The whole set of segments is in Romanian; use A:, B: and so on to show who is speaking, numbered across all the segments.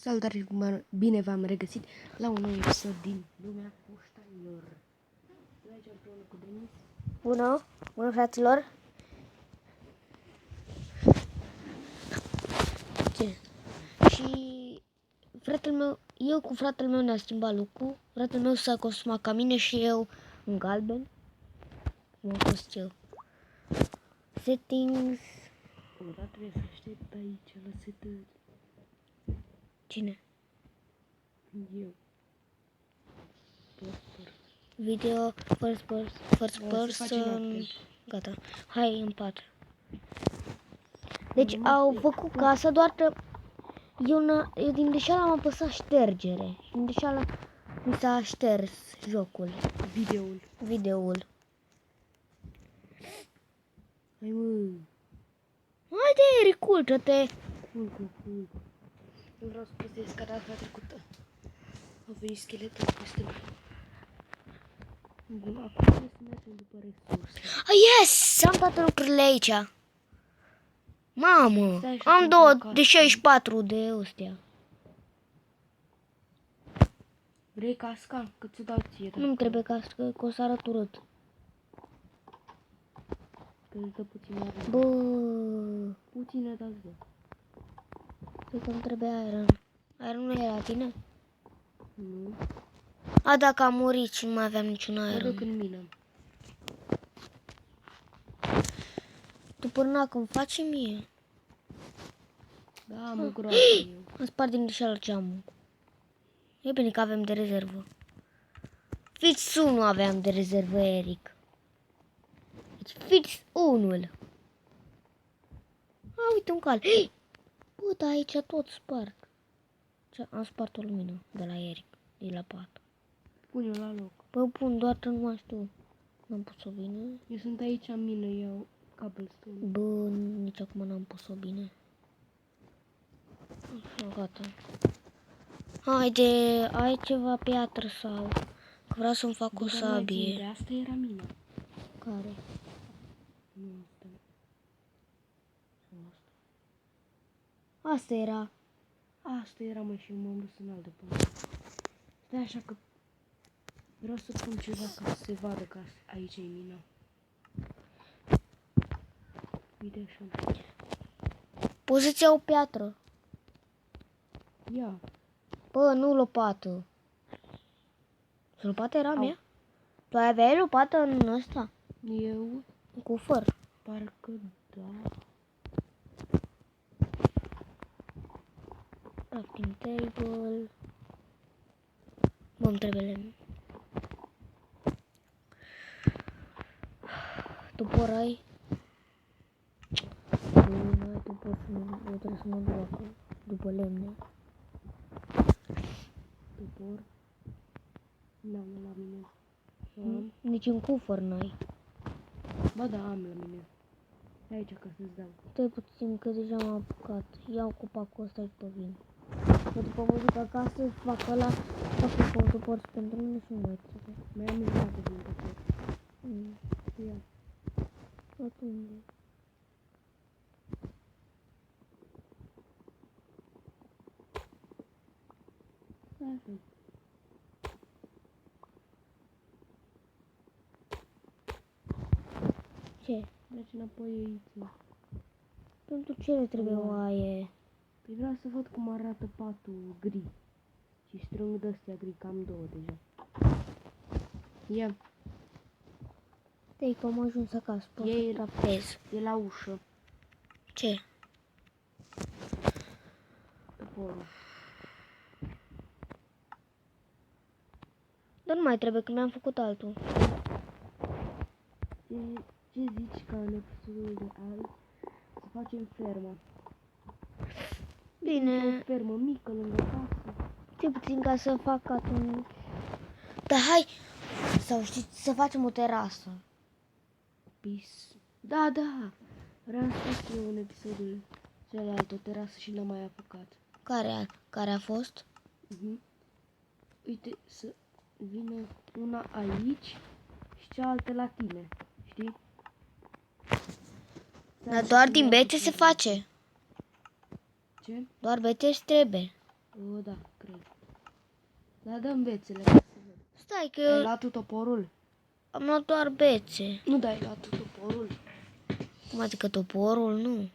A: Salutare, bine v-am regăsit la un nou episod din Lumea Puștanilor. Eu aici împreună cu Denis.
B: Bună fraților. Ce? Și fratele meu, eu cu fratele meu ne-a schimbat lucru. Fratele meu s-a costumat ca mine și eu în galben. Cum am fost eu. Settings.
A: Da, trebuie să aștept aici la setări.
B: Cine?
A: Eu.
B: Video, first person. Gata. Hai în pat. Deci au făcut casa, doar că eu din deșeală am apăsat ștergere. Și din deșeală mi s-a șters jocul. Videoul.
A: Hai mă.
B: Haide, recultă-te.
A: Cool. Eu vreau să postez ca data trecută. Au venit scheletul peste noi. Bun, acum trebuie să mergem după resurse.
B: Yes! Am toate lucrurile aici. Mamă, am două de 64 de ăstea.
A: Vrei casca? Că ți-o dau ție.
B: Nu-mi trebuie cască, că o să arăt urât.
A: Că îți dă puțin iară.
B: Bă,
A: Puțină, dar îți dă.
B: cred că îmi trebuie iron. Iron nu era la tine?
A: Nu.
B: A, dacă am murit și nu mai aveam niciun
A: Mă
B: iron.
A: duc în mină.
B: Tu până când faci mie.
A: Da, mă groapă eu.
B: Am spart din greșeală geamul. E bine că avem de rezervă. Fix 1 aveam de rezervă, Eric. Deci fix 1-ul. A, uite un cal. Hei! Bă, dar aici tot spart. Am spart o lumină de la Eric, de la pat.
A: Pune-o la loc.
B: Bă, pun, doar că nu mai știu. N-am pus-o bine.
A: Eu sunt aici în mină, iau cobblestone.
B: Bă, nici acum n-am pus-o bine. Așa, gata. Haide, ai ceva piatră sau... Că vreau să-mi fac o sabie.
A: De asta era mina.
B: Care?
A: Nu, asta.
B: Asta era.
A: Asta era, mă, și m-am dus în altă parte. Stai așa că vreau să pun ceva ca să se vadă că aici e mina. Uite așa.
B: Poți să-ți iau o piatră.
A: Ia.
B: Bă, nu lopată. Lopata era mea? Tu aveai lopată în ăsta?
A: Eu?
B: În cufăr.
A: Parcă da.
B: Crafting table. Bă, îmi trebuie lemn. Tupor ai? Bă, n-ai tupor și eu trebuie să mă duc acolo. După lemne.
A: Tupor. N-am la mine.
B: Nici în cufăr n-ai.
A: Ba da, am la mine. Stai aici ca să-ți dau.
B: Stai puțin că deja m-am apucat. Iau copacul ăsta și pe vin. Că după mă duc acasă, fac ăla, fac un tupor pentru mine și nu mai trebuie.
A: Mai am jumătate din tupor. Ia.
B: Atunci.
A: Așa.
B: Ce?
A: Mergi înapoi aici.
B: Pentru ce le trebuie oaie?
A: Păi vreau să văd cum arată patul gri. Și strâng de-astea gri, cam două deja. Ia,
B: Stai că am ajuns acasă, pot să
A: E-
B: trapez.
A: e la ușă.
B: Ce?
A: Toporul.
B: Dar nu mai trebuie, că mi-am făcut altul.
A: Ce zici ca în episodul de azi să facem fermă?
B: Bine,
A: O fermă mică lângă casă.
B: ce puțin ca să fac atunci. Dar hai, sau știți, să facem o terasă.
A: Pis. Da, da. Vreau să fac eu în episodul celălalt o terasă și n-am mai apucat.
B: Care a fost?
A: Uite, să vină una aici și cealaltă la tine. Știi?
B: Dar doar din bete se face.
A: Ce?
B: Doar bete își trebuie.
A: O, da, cred. Da, dăm bețele. Ca să văd.
B: Stai că
A: Ai
B: eu
A: luat tu toporul?
B: am luat doar bețe.
A: Nu, da, ai luat tu toporul.
B: Cum adică toporul? Nu.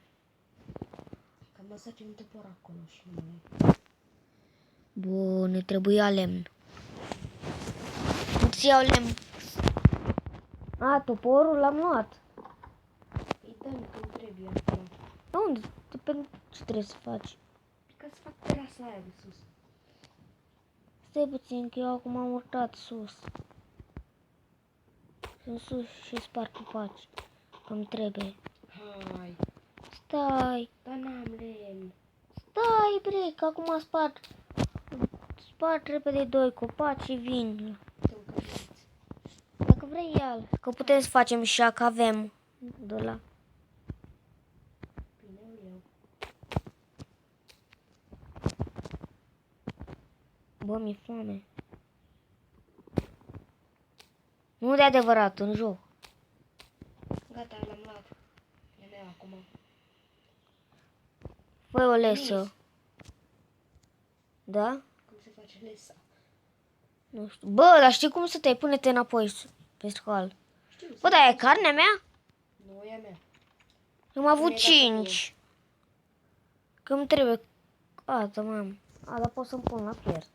A: Că am lăsat un topor acolo și nu mai...
B: Bun, ne trebuia lemn. Îți iau lemn. A, toporul l-am luat.
A: Îi dăm când trebuie acolo.
B: De unde? Ce trebuie să faci?
A: Ca să fac terasa aia de sus.
B: Stai puțin că eu acum am urcat sus. Sunt sus și sparg copaci. Că-mi trebuie.
A: Hai.
B: Stai.
A: Dar n-am lemn.
B: Stai, bre, că acum sparg repede 2 copaci și vin.
A: Dăm călăți.
B: Dacă vrei ia-l. Că putem să facem și că avem de la.
A: Bine, îl iau.
B: Bă, mi-e foame. Nu de adevărat, în joc.
A: Gata, l-am luat. E meu acum.
B: Fă o lesă. Da?
A: Cum se face lesa?
B: Nu știu. Bă, dar știi cum să te pune-te înapoi pe scal.
A: Știu.
B: Bă, dar e carnea mea?
A: Nu e a mea.
B: Eu am avut
A: Mi-ai dat-o
B: 5. Că îmi trebuie. A, da, mam. A, dar pot să-mi pun la fiert.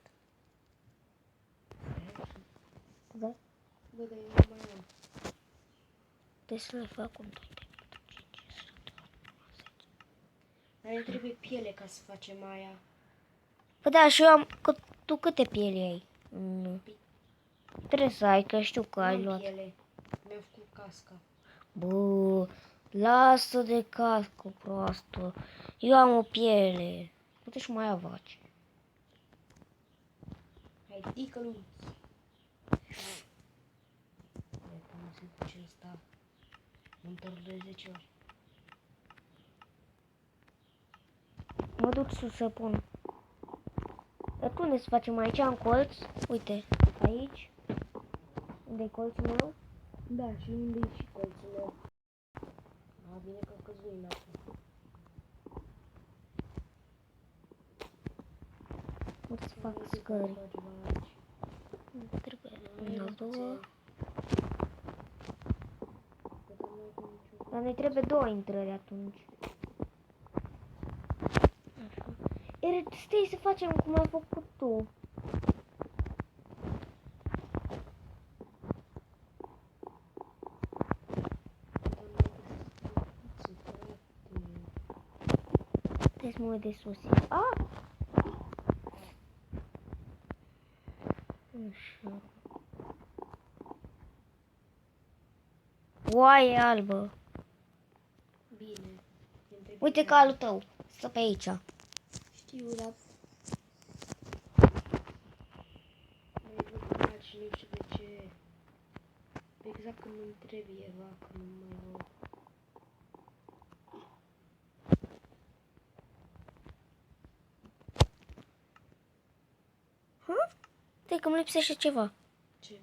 B: Da?
A: Bă, dar eu nu mai am.
B: Trebuie să le fac un tot.
A: Dar ne trebuie piele ca să facem aia.
B: Păi da, și eu am. Că tu câte piele ai? Nu. Trebuie să ai, că știu că ai
A: N-am
B: luat.
A: piele. Mi-am făcut casca.
B: Bă, lasă de cască, proastă. Eu am o piele. Uite și mai avaci.
A: Hai, ticăluț. Iată, nu se duce ăsta. Mă întorc de 10 ori.
B: Mă duc sus să pun. Dar unde să facem aici, în colț? Uite, aici. Unde e colțul meu?
A: Da, și unde e și colțul meu? A, bine că am căzut în apă.
B: O să fac scări. Trebuie una, două. Dar ne trebuie 2 intrări atunci. Așa. Iar stai să facem cum ai făcut tu. Trebuie să mă uit de sus. A! Așa. Oaie albă.
A: Bine.
B: Uite calul tău. Stă pe aici.
A: Știu, dar... Mai văd și nu știu de ce. Exact când îmi trebuie vacă, nu mai văd.
B: Uite că îmi lipsește ceva.
A: Ce?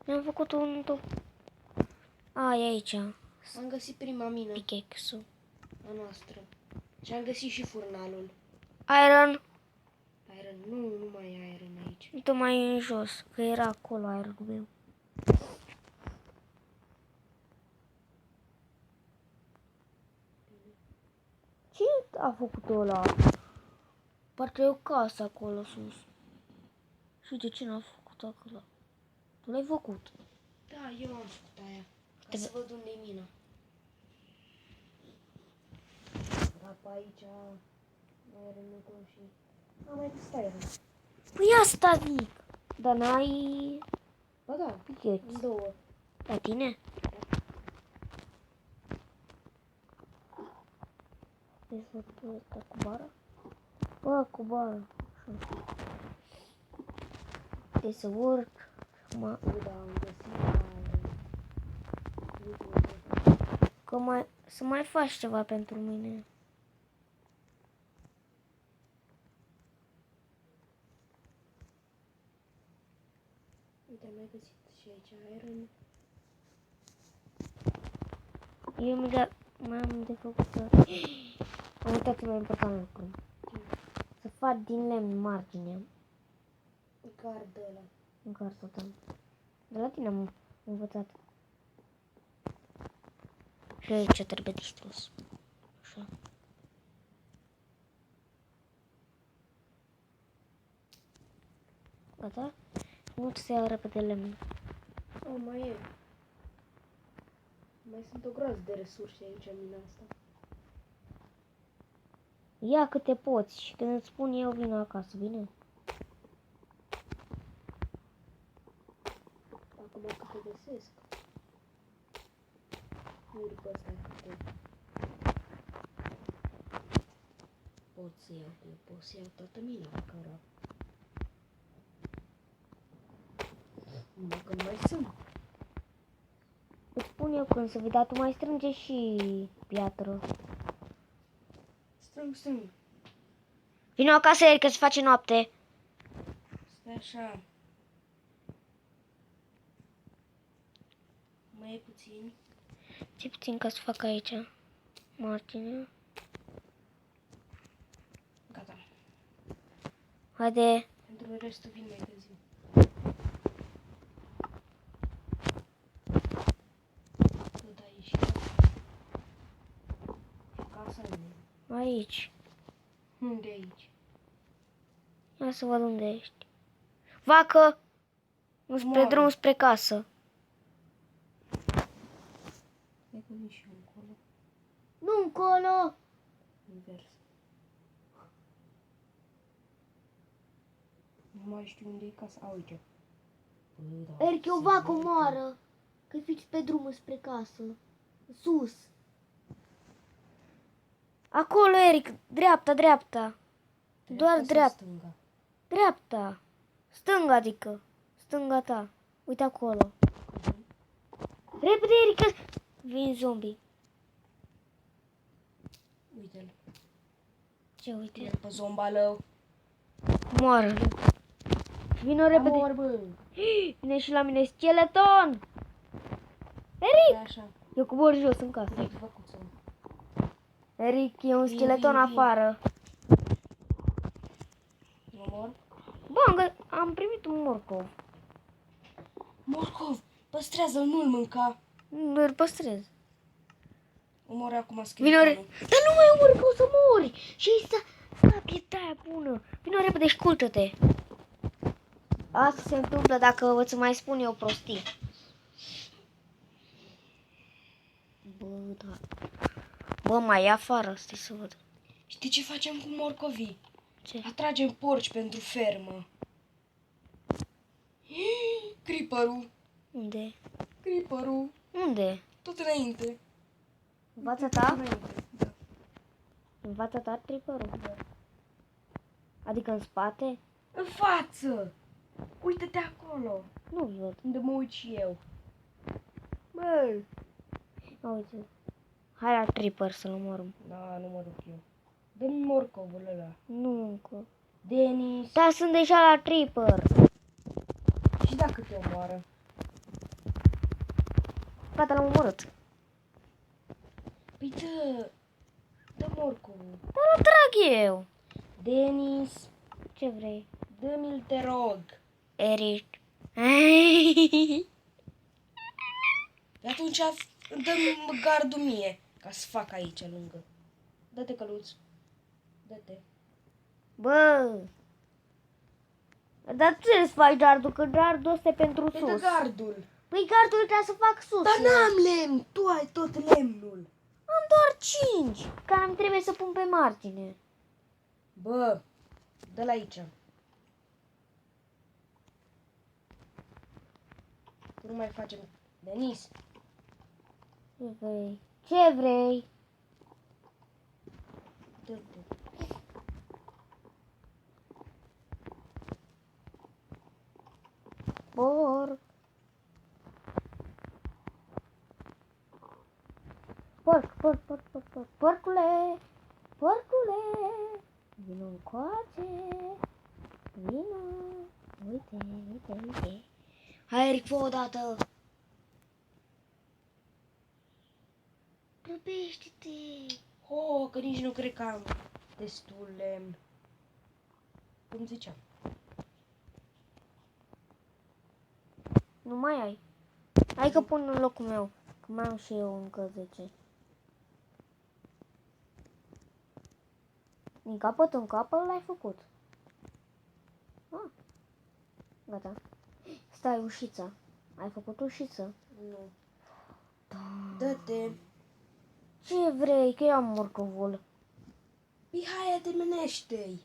B: Mi-am făcut un top. A, e aici.
A: Am găsit prima mină
B: Pickaxe-ul.
A: a noastră. Și am găsit și furnalul.
B: Iron.
A: Iron, nu mai e iron aici.
B: Uite mai în jos, că era acolo ironul meu. Ce a făcut ăla? Parcă e o casă acolo sus. Și de ce n-a făcut acolo? Tu l-ai făcut.
A: Da, eu am făcut aia. Ca să văd unde e mina. Da, pe aici ironul tău și... Am mai găsit iron.
B: Păi asta zic. Dar n-ai
A: Ba da,
B: pickaxe.
A: în două.
B: La tine? Trebuie să pun asta cu bara? Bă, cu bara. Așa. Trebuie să urc. Acum,
A: Da, am găsit iron.
B: că să mai faci ceva pentru mine.
A: Uite, am mai găsit și aici iron.
B: Eu mai am de făcut. Am uitat cel mai important lucru. Să faci din lemn marginea.
A: Gardă ăla.
B: În cartea ta. De la tine am învățat. Și aici trebuie distrus. Așa. Gata? Nu să iau repede lemn.
A: O, mai e. Mai sunt o groază de resurse aici în mina asta.
B: Ia câte poți și când îți spun eu vin acasă, bine?
A: Acum câte găsesc. Nu după ăsta câte. Pot să iau, pot să iau toată mina dacă vreau. Dacă nu mai sunt.
B: Îți spun eu când să vii, dar tu mai strânge și piatră.
A: Strâng.
B: Vino acasă, Eric, că se face noapte.
A: Stai așa. Mai e puțin.
B: Ce puțin ca să fac aici marginea.
A: Gata.
B: Haide.
A: Pentru restul vin mai târziu. Tot aici. Casa unde?
B: Aici.
A: Unde aici?
B: Ia să văd unde ești. Vacă! Spre
A: Moare.
B: drum spre casă.
A: E că nici eu încolo.
B: Nu încolo!
A: Invers. Nu mai știu unde e casa. A, uite. Bă, da,
B: Eric, e o
A: se
B: vacă
A: vede.
B: moară. Că fiți pe drumul spre casă. Sus. Acolo, Eric. Dreapta.
A: Dreapta
B: Doar
A: sau
B: dreapta.
A: stânga?
B: Dreapta. Stânga, adică. Stânga ta. Uite acolo. Repede, Eric. Vin zombie.
A: Uite-l.
B: Ce uite?
A: E pe zombalău.
B: Moară. Vino repede.
A: Amor, bă.
B: Vine și la mine skeleton. Eric.
A: E așa.
B: Eu cobor jos în casă.
A: Uite, făcuță.
B: Eric, e un
A: Vin,
B: skeleton
A: vin.
B: afară.
A: Mă mor?
B: Bă, am primit un morcov.
A: Morcov, păstrează-l, nu-l mânca.
B: Nu îl păstrez.
A: Omori acum
B: Vino
A: skeletonul.
B: Dar nu mai omori, că o să mori. Și asta pietaia bună. Vino repede, scultă-te. Asta se întâmplă dacă îți mai spun eu prostii. Bă, da. Bă, mai e afară, stai să văd.
A: Știi ce facem cu morcovii?
B: Ce?
A: Atragem porci pentru fermă. Creeper-ul.
B: Unde?
A: Creeper-ul.
B: Unde?
A: Tot înainte.
B: În fața
A: Tot
B: ta?
A: înainte. Da.
B: În fața ta, triperul? Adică în spate?
A: În față! Uită-te acolo.
B: Nu văd.
A: Unde mă uit și eu. Bă!
B: A, uite. Hai la tripper să-l omorâm.
A: Da, nu mă duc eu. Dă-mi morcovul ăla.
B: Nu încă.
A: Denis.
B: Da, sunt deja la tripper.
A: Și dacă te omoară?
B: Gata, l-am omorât.
A: Păi dă morcovul.
B: Dar l trag eu.
A: Denis,
B: Ce vrei?
A: dă-mi-l, te rog.
B: Eric.
A: Atunci dă-mi gardul mie, ca să fac aici lângă. Dă-te, căluț. Dă-te.
B: Bă. Dar tu trebuie să faci gardul, că gardul ăsta e pentru
A: Păi dă
B: sus.
A: gardul.
B: Păi gardul trebuie să fac sus.
A: Dar
B: eu.
A: n-am lemn, tu ai tot lemnul.
B: Am doar 5. Care îmi trebuie să pun pe margine.
A: Bă, dă-l aici. Nu mai facem. Denis,
B: Ce vrei? Ce vrei?
A: dă-te.
B: Porc. Porc. Porcule. Vino încoace. Vino. Uite. Hai, Eric, fă odată. Grăbește-te.
A: Oh, că nici nu cred că am destul lemn. cum ziceam.
B: Nu mai ai. Hai că pun în locul meu. Că mai am și eu încă 10. Din capăt în capăt l-ai făcut. Ah, gata. Stai, ușița. Ai făcut ușiță?
A: Nu.
B: Da.
A: Dă-te.
B: Ce vrei? Că eu am morcovul.
A: Mihai, ademenește-i.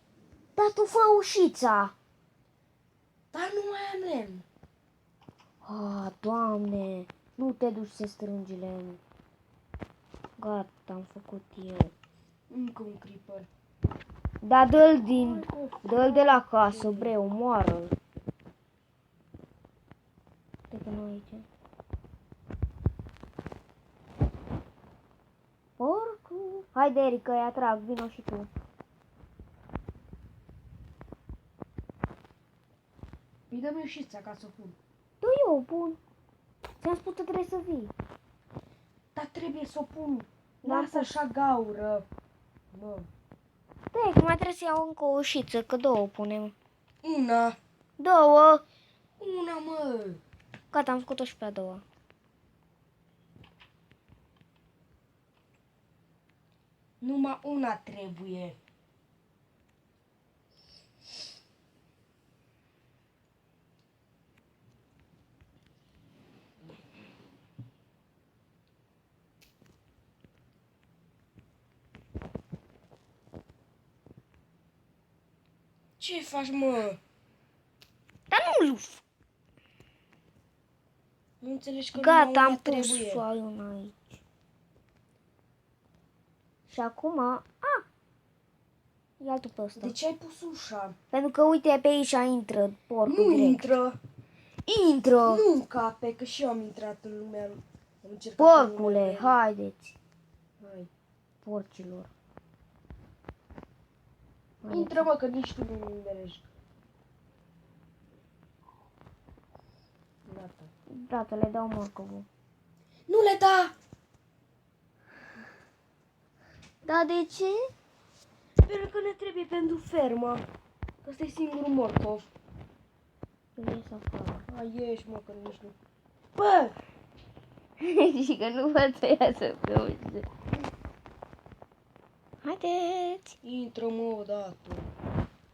B: Dar tu fă ușița.
A: Dar nu mai am lemn.
B: Ah, Doamne. Nu te duci să strângi lemn. Gata, am făcut eu.
A: Încă un creeper.
B: Da, dă-l de la casă, bre, omoară-l. Uite că nu aici. Porcu. Haide, Erica, îi atrag, vino și tu.
A: Îi dăm ușița ca să o pun.
B: Tu eu o pun. Ți-am spus că trebuie să vii.
A: Dar trebuie să o pun.
B: N-am
A: Lasă așa gaură. Mă.
B: Da, că mai trebuie să iau încă o ușiță, că două punem.
A: Una.
B: Două.
A: Una, mă.
B: Gata, am făcut-o și pe a doua.
A: Numai una trebuie. Ce faci, mă?
B: Dar nu
A: Nu înțelegi că
B: Gata,
A: numai una
B: am pus
A: trebuie.
B: soaiul aici. Și acum, ia tu pe ăsta.
A: De ce ai pus ușa?
B: Pentru că uite pe aici intră porcul
A: Nu
B: direct.
A: intră.
B: Intră!
A: Nu încape, că și eu am intrat în lumea. Am încercat în lumea
B: Porcule,
A: lui.
B: haideți,
A: Hai.
B: porcilor.
A: Intră, mă, că nici tu nu înțelegi. Gata.
B: Gata, le dau morcovul.
A: Nu le da!
B: Da, de ce?
A: Pentru că ne trebuie pentru fermă. Că ăsta e singurul morcov.
B: Ies afară.
A: A, ieși, mă, că nici nu. Bă!
B: Și că nu vă să iasă pe ușă. Haideți!
A: Intră, mă, odată.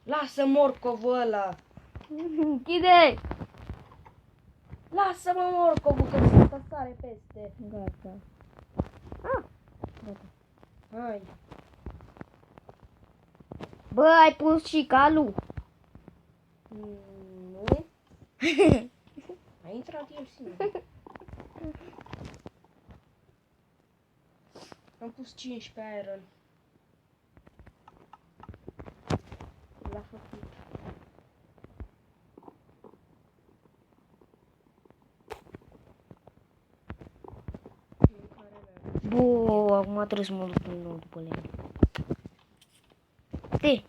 A: Lasă morcovul ăla.
B: Închide!
A: Lasă-mă morcovul, că ăsta sare peste.
B: Gata. Gata.
A: Hai.
B: Bă, ai pus și calul.
A: Nu? A intrat el singur. Am pus 15 iron. L-a făcut.
B: Bă, acum trebuie să mă duc din nou după lemn. Te.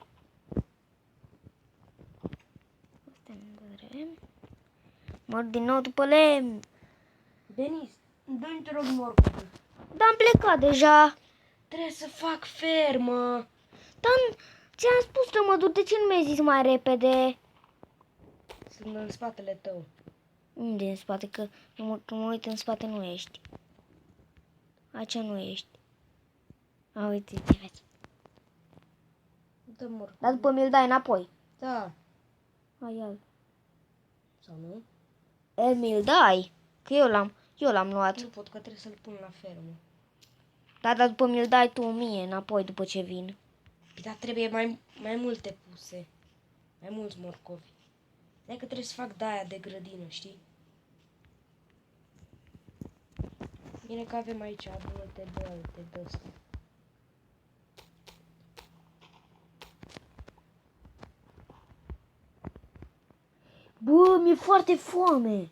B: Asta nu trebuie. Mă duc din nou după lemn.
A: Denis, dă-mi te rog morcovul.
B: Dar am plecat deja.
A: Trebuie să fac fermă.
B: Dar ți-am spus că mă duc, de ce nu mi-ai zis mai repede?
A: Sunt în spatele tău.
B: Unde în spate? Că când mă uit în spate nu ești. Aici nu ești. A, uite, te vezi.
A: Dă morcov.
B: Dar după mi-l dai înapoi.
A: Da.
B: Hai, ia-l.
A: Sau nu?
B: Mi-l dai. Că eu l-am luat.
A: Nu pot, că trebuie să-l pun la fermă.
B: Dar după mi-l dai tu mie înapoi după ce vin.
A: Păi, dar trebuie mai multe puse. Mai mulți morcovi. Dacă trebuie să fac de-aia de grădină, știi? Bine că avem aici multe de alte de astea.
B: Bă, mi-e foarte foame.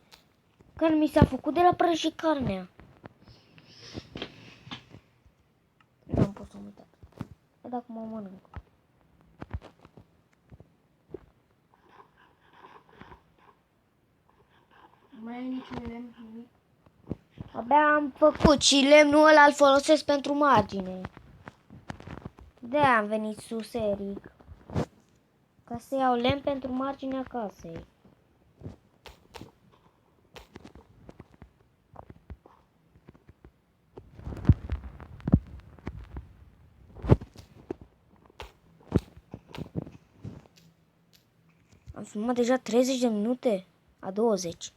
B: Care mi s-a făcut de la prăj și carnea. N-am pus să mă uitat. E dacă mă mănânc.
A: Mai ai niciun lemn? Nimic?
B: Abia am făcut și lemnul ăla îl folosesc pentru margine. De-aia am venit sus, Eric. Ca să iau lemn pentru marginea casei. Am filmat deja 30 de minute? A 20.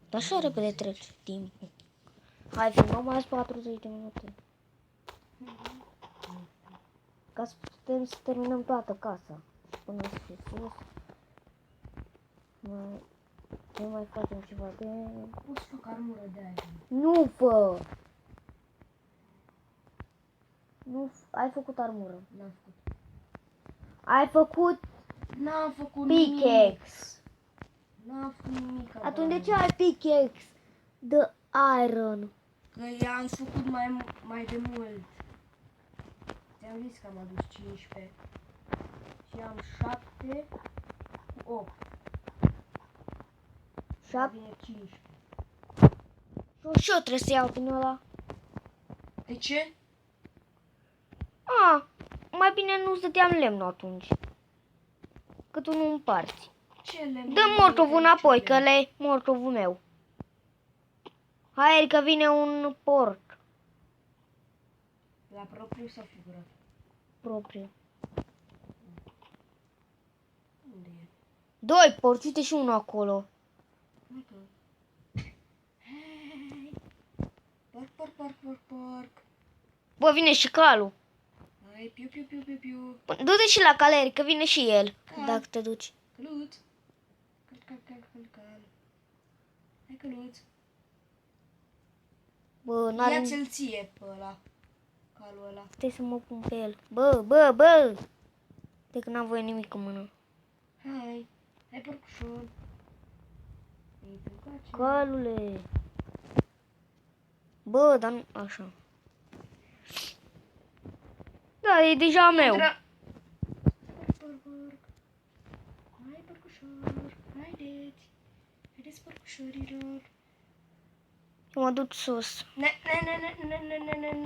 B: Dar așa repede trece timpul. Hai, filmăm mai 40 de minute. Ca să putem să terminăm toată casa. Până sus. Mai facem ceva de...
A: Poți să fac armură de aia.
B: Nu fă! Nu, ai făcut armură.
A: N-am făcut.
B: Ai făcut
A: N-am făcut nimic.
B: pickaxe.
A: N-am făcut nimic.
B: Atunci de ce ai pickaxe? The iron.
A: Că i-am făcut mai de mult. Ți-am zis că am adus 15. Și am 7 cu 8.
B: 7.
A: Vine 15.
B: Și eu trebuie să iau din ăla.
A: De ce?
B: Mai bine nu stăteam lemnul atunci. Că tu nu împarți.
A: Ce lemn?
B: Dă mortovul înapoi, că le mortovul meu. Hai, că vine un porc
A: La propriu sau figurat?
B: propriu.
A: Unde e?
B: 2 porci, uite și unul acolo.
A: Uite. Hei! Porc.
B: Bă, vine și calul.
A: Hai, piu.
B: Du-te și la caleri, că vine și el.
A: Cal.
B: Dacă te duci.
A: Căluț. Cal. Hai, căluț.
B: Bă, n-are...
A: Ia-ți-l ție pe ăla. Calul ăla.
B: Stai să mă pun pe el. Bă! De că n-am voie nimic în mână.
A: Hai, porcușor. Ei, te încoace.
B: Calule. Bă, dar nu... Așa. Da, e deja meu.
A: Intră. Porc. Hai, porcușor. Haideți, porcușorilor.
B: Eu mă duc sus.
A: Ne,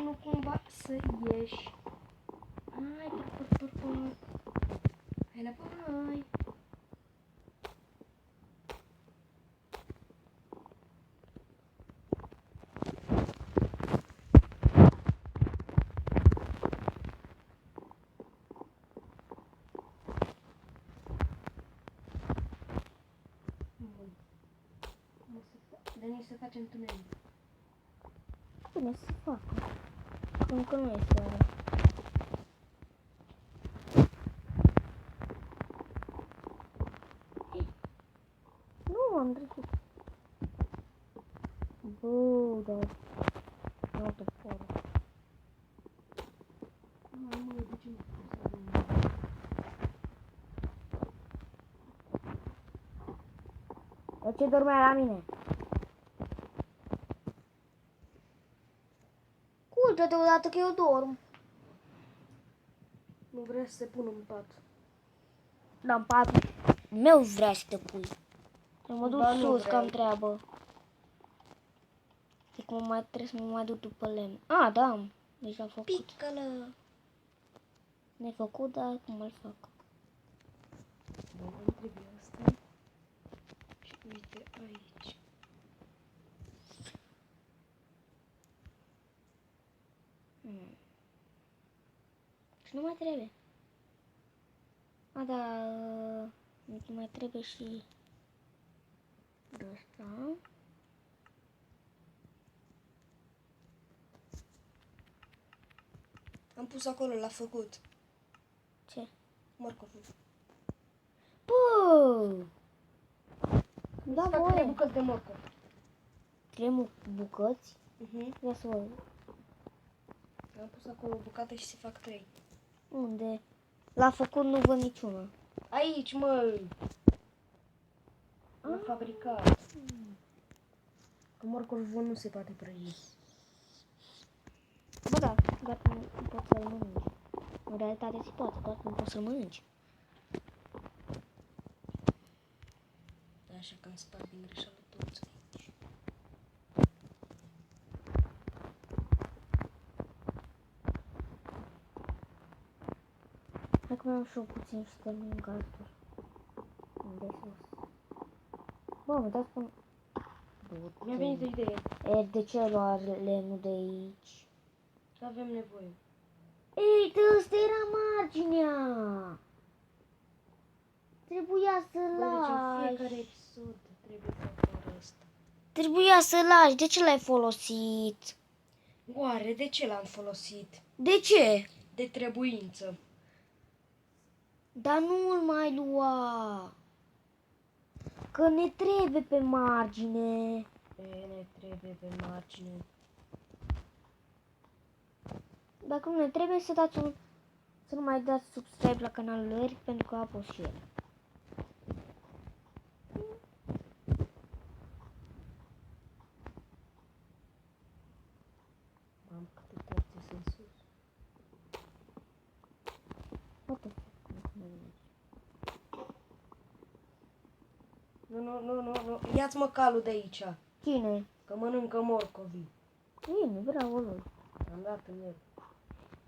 A: nu cumva să ieși. Hai, porc. Hai înapoi. Denis, să facem tunel.
B: Bine să facă. Că încă nu este seara. Nu, am trecut. Bă, dar... Nu te poră.
A: Mă, de ce nu?
B: De ce dormea la mine? Culcă-te odată că eu dorm.
A: Nu vrea să se pună în pat.
B: Dar în patul meu vrea să te pui. Eu mă duc
A: Ba, nu
B: sus, că
A: vreau.
B: am treabă. Deci trebuie să mă mai duc după lemn. Da, am deja făcut.
A: Pică-lă.
B: Ne-ai făcut, dar cum îl fac?
A: Bun, îmi trebuie asta. Și uite aici.
B: Și nu mai trebuie. Da, mai trebuie și de ăsta.
A: Am pus acolo, l-a făcut.
B: Ce?
A: Morcovul.
B: Bă! Da,
A: Fac 3
B: voie.
A: bucăți de morcov.
B: 3 bucăți?
A: Uh-huh.
B: Ia să văd.
A: Am pus acolo o bucată și se fac 3.
B: Unde? L-a făcut, nu văd niciuna.
A: Aici, mă! L-a fabricat. Că morcovul nu se poate prăji.
B: Bă, da, dar nu poți să-l mănânci. În realitate se poate, doar că nu poți să-l mănânci.
A: Așa că îmi sparg din greșeală toți aici.
B: Hai Dacă mai am și eu puțin și termin gardul. Unde sus? Bă, mă dați până...
A: Mi-a venit o idee.
B: E, de ce lua lemnul de aici?
A: Că avem nevoie.
B: Ei, ăsta era marginea! Trebuia să
A: Bă, deci în
B: lași.
A: fiecare episod trebuie să apară asta.
B: Trebuia să lași. De ce l-ai folosit?
A: Oare de ce l-am folosit?
B: De ce?
A: De trebuință.
B: Dar nu-l mai lua. Că ne trebuie pe margine.
A: Ne trebuie pe margine.
B: Dacă nu ne trebuie să dați un... Să nu mai dați subscribe la canalul lui Eric pentru că a pus și el.
A: Am câte cărți sunt sus.
B: What the fuck?
A: Nu. Ia-ți mă calul de aici.
B: Cine?
A: Că mănâncă morcovii.
B: Bine, bravo lui.
A: Am dat în el.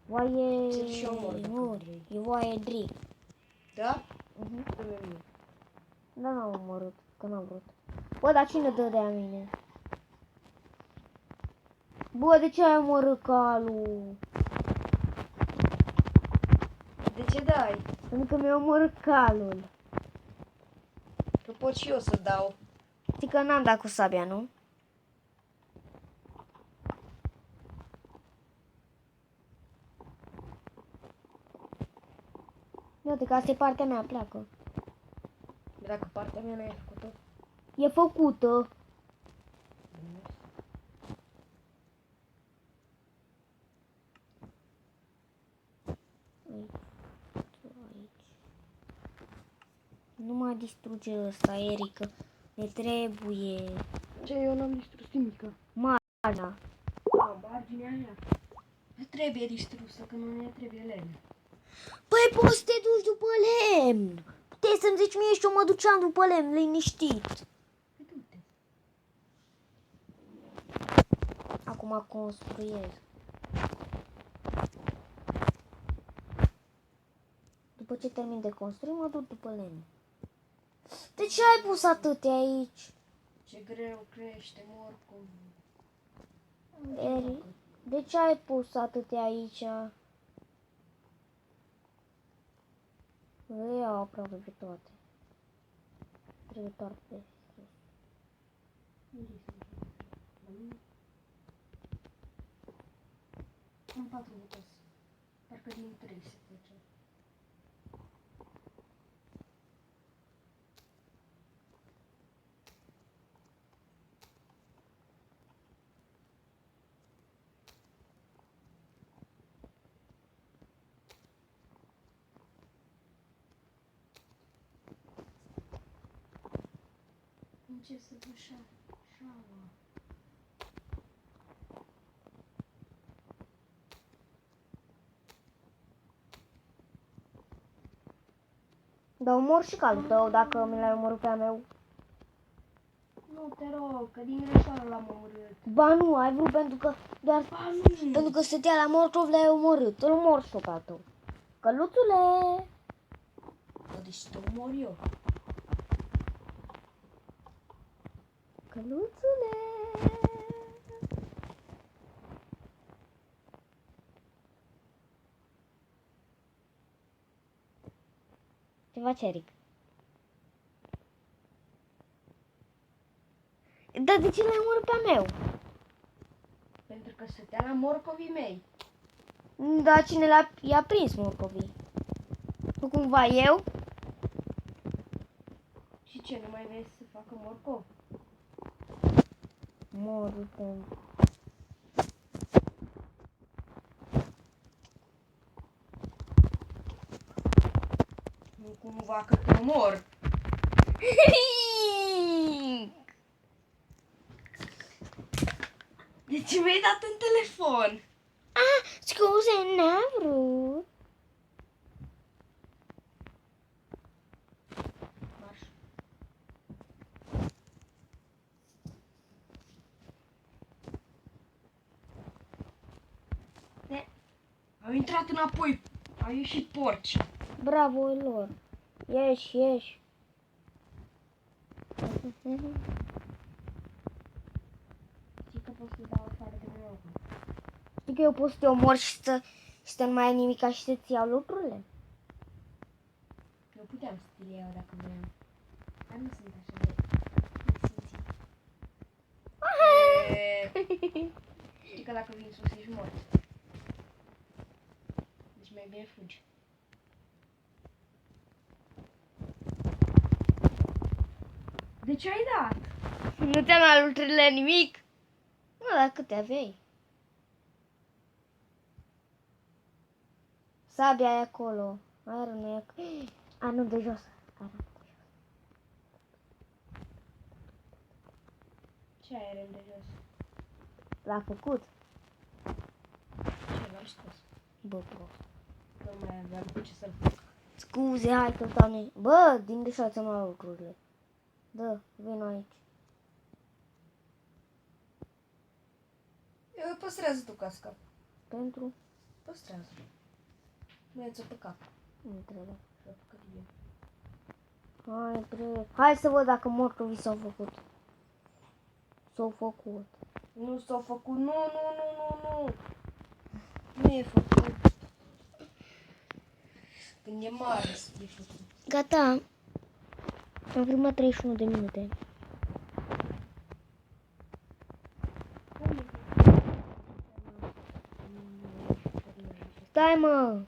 B: Oaie...
A: Ți-l și omor dacă vrei.
B: E oaie dri.
A: Da?
B: Uh-huh.
A: Dă-mi mie.
B: Da, n-am omorât, că n-am vrut. Bă, dar cine dă de-a mine? Bă, de ce ai omorât calul?
A: De ce dai?
B: Pentru că mi-a omorât calul.
A: Că pot și eu să dau.
B: Știi că n-am dat cu sabia, nu? Uite că asta e partea mea, pleacă.
A: Dacă partea mea n-ai făcut-o.
B: E făcută. Aici. Nu mai distruge ăsta, Erica. Ne trebuie.
A: Ce? Eu n-am distrus nimica.
B: Marna.
A: Marginea aia. Nu trebuie distrusă, că nu ne trebuie lemn.
B: Păi poți să te duci după lemn. Puteai să-mi zici mie și eu mă duceam după lemn, liniștit.
A: Păi du-te.
B: Acum construiesc. După ce termin de construit, mă duc după lemn. De ce ai pus atâtea aici?
A: Ce greu crește morcov.
B: Eri, de ce ai pus atâtea aici? Le iau aproape pe toate. Trebuie doar pe sus.
A: Am 4 bucăți. Parcă din 3 se face. Încep să vă șaua.
B: Dar omor și calul tău dacă mi l-ai omorât pe a meu.
A: Nu, te rog, că din greșeală l-am omorât.
B: Ba nu, ai vrut pentru că doar
A: Ba nu!
B: pentru că stătea la morcov le-ai omorât. Îl omor și pe al tău. Căluțule!
A: Bă, deci te omor eu.
B: Căluțule! Ce faci, Eric? Dar de ce l-ai omorât pe a meu?
A: Pentru că stătea la morcovii mei.
B: Dar cine i-a prins morcovii? Nu cumva eu?
A: Și ce, nu mai vrei să facă morcov?
B: Morul tău.
A: Nu cumva că te omor. De ce mi-ai dat în telefon?
B: Ah, scuze, n-am vrut.
A: Marș. Au intrat înapoi. Au ieșit porci.
B: Bravo lor. Ieși, ieși.
A: Știi că poți să dau afară de nou.
B: Știi că eu pot să te omor și să nu mai ai nimic și să-ți iau lucrurile?
A: Eu puteam să ți le iau dacă vreau. Dar nu sunt așa de nesimțit. Știi că dacă vin sus ești mort. Deci mai bine fugi. De ce ai dat?
B: Nu ți-am luat lucrurile nimic? Nu, dar câte aveai? Sabia e acolo. Ironul e acolo. A, nu, de jos. Iron de jos.
A: Ce ai rând de jos?
B: L-a făcut?
A: Ce l-am scos?
B: Bă, prost.
A: Nu mai aveam cu ce să-l fac.
B: Scuze, hai că stau ne... Bă, din de așa ți-am luat lucrurile. Da, vino aici.
A: Eu păstrează tu casca.
B: Pentru?
A: Păstrează. Mergi-o pe cap.
B: Nu trebuie.
A: Și-o apucă de bine.
B: Hai, hai să văd dacă mortorii s-au făcut. S-au făcut.
A: Nu s-au făcut. Nu. Nu e făcut. Când e mare e făcut.
B: Gata. Am filmat 31 de minute. Stai, mă!